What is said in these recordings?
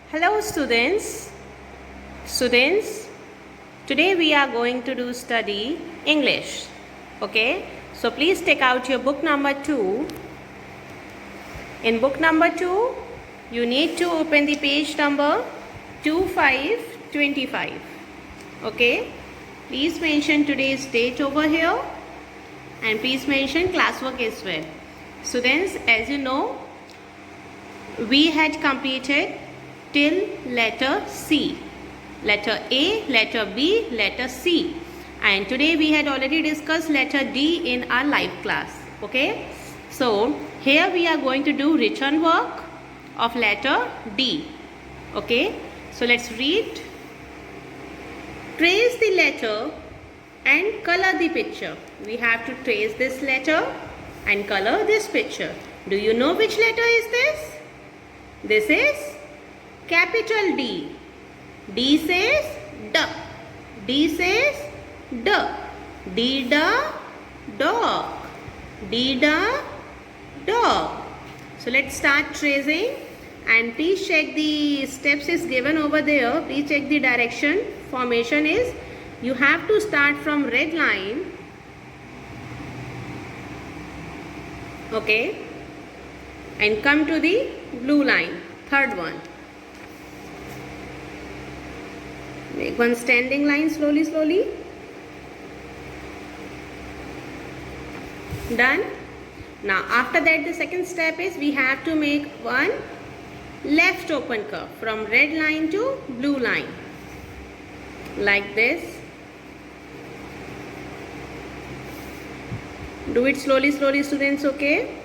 Hello students. Today we are going to study English. Okay, so please take out your book number 2. In book number 2, you need to open the page number 2525. Okay, please mention today's date over here and please mention classwork as well. Students, as you know, we had completed till letter C, letter A, letter B, letter C, and today we had already discussed letter D in our live class. Okay, so here we are going to do written work of letter D. Okay, so let's read. Trace the letter and color the picture. We have to trace this letter and color this picture. Do you know which letter is this? This is capital D. D says D. D says D. D da dog. D da dog. So let's start tracing and please check the steps is given over there. Please check the direction. Formation is you have to start from red line. Okay. And come to the blue line. Third one. Make one standing line slowly. Done. Now after that the second step is we have to make one left open curve from red line to blue line. Like this. Do it slowly students, okay?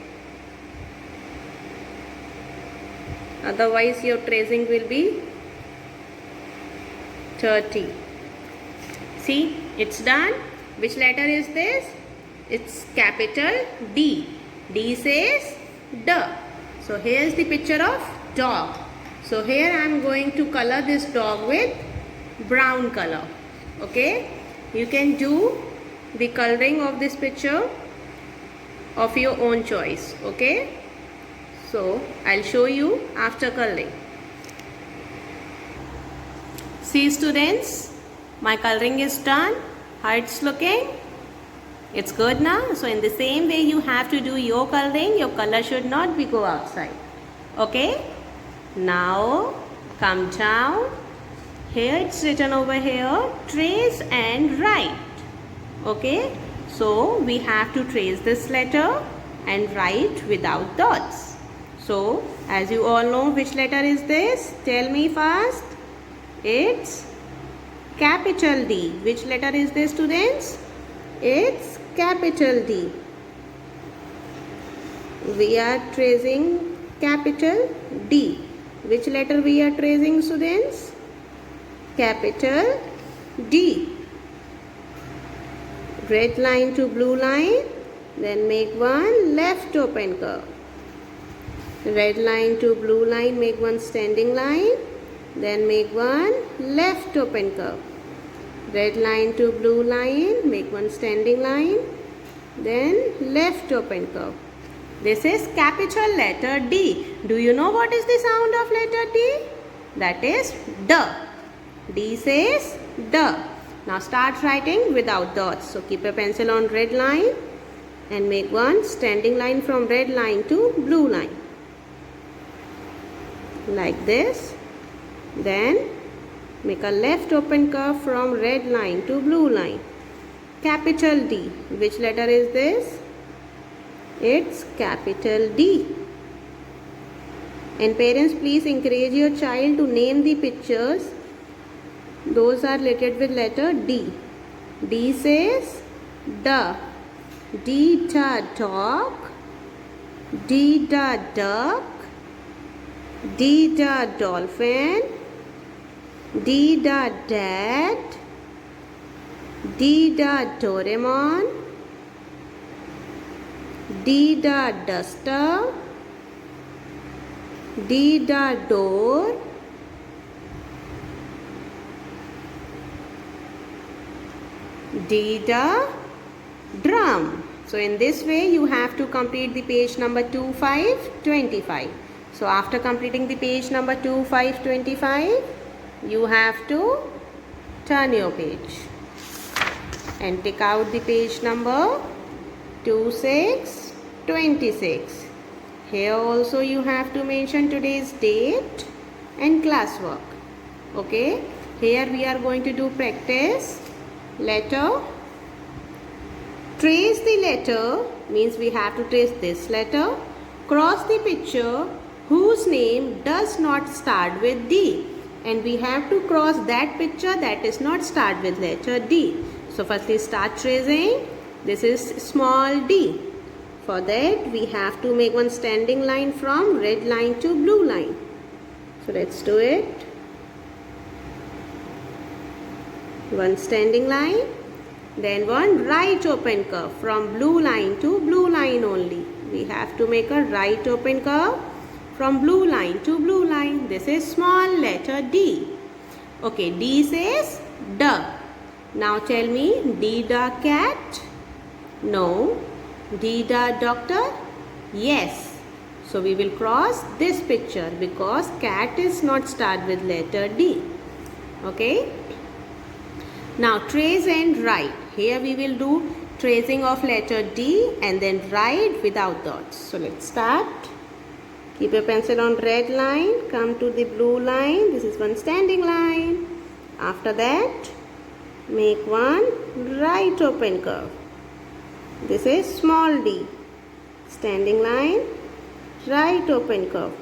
Otherwise your tracing will be 30. See, it's done. Which letter is this? It's capital D. D says D. So here is the picture of dog. So here I am going to color this dog with brown color. Okay, you can do the coloring of this picture of your own choice. Okay, so I'll show you after coloring. See students, my coloring is done. How it's looking? It's good now. So in the same way you have to do your coloring. Your color should not be go outside. Okay, now come down. Here it's written over here, trace and write. Okay, so we have to trace this letter and write without dots. So as you all know, which letter is this? Tell me fast. It's capital D. Which letter is this students? It's capital D. We are tracing capital D. Which letter we are tracing students? Capital D. Red line to blue line, then make one left open curve. Red line to blue line, make one standing line, then make one left open curve. Red line to blue line, make one standing line, then left open curve. This is capital letter D. Do you know what is the sound of letter D? That is D. D says D. Now start writing without dots. So keep a pencil on red line and make one standing line from red line to blue line. Like this. Then make a left open curve from red line to blue line. Capital D. Which letter is this? It's capital D. And parents, please encourage your child to name the pictures. Those are related with letter D. D says D. D da dog. D da duck. D da dolphin. D da dad. D da Doraemon. D da duster. D da door. D da drum. So in this way you have to complete the page number 2525. So after completing the page number 2, 5, 25, you have to turn your page and take out the page number 2, 6, 26. Here also you have to mention today's date and classwork. Okay, here we are going to do practice letter. Trace the letter means we have to trace this letter. Cross the picture whose name does not start with D, and we have to cross that picture that is not start with letter D. So firstly start tracing. This is small d. For that we have to make one standing line from red line to blue line. So let's do it. One standing line, then one right open curve from blue line to blue line only. We have to make a right open curve from blue line to blue line. This is small letter D. Okay, D says D. Now tell me, D da cat? No. D da doctor? Yes. So we will cross this picture because cat is not start with letter D. Okay. Now trace and write. Here we will do tracing of letter D and then write without dots. So let's start. Keep your pencil on red line. Come to the blue line. This is one standing line. After that, make one right open curve. This is small d. Standing line, right open curve.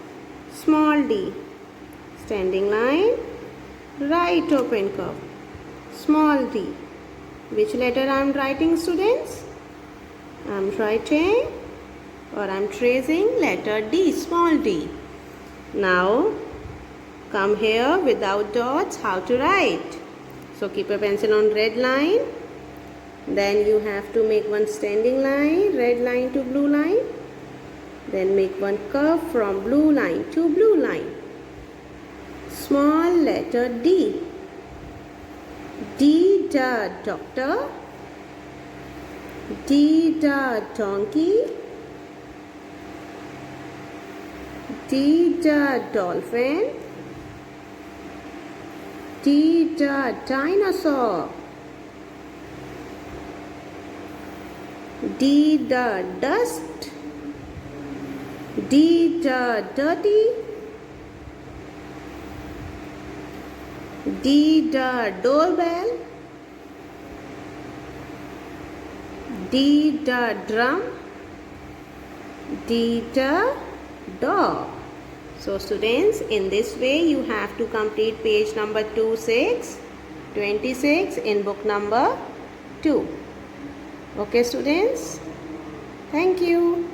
Small d. Standing line, right open curve. Small d. Which letter I am writing, students? I am writing or I am tracing letter D, small d. Now come here without dots, how to write. So keep your pencil on red line. Then you have to make one standing line, red line to blue line. Then make one curve from blue line to blue line. Small letter D. D da doctor. D da donkey. D da dolphin. D da dinosaur. D da dust. D da dirty. D da doorbell. D da drum. D da dog. So students, in this way you have to complete page number 2, 6, 26 in book number 2. Okay students, thank you.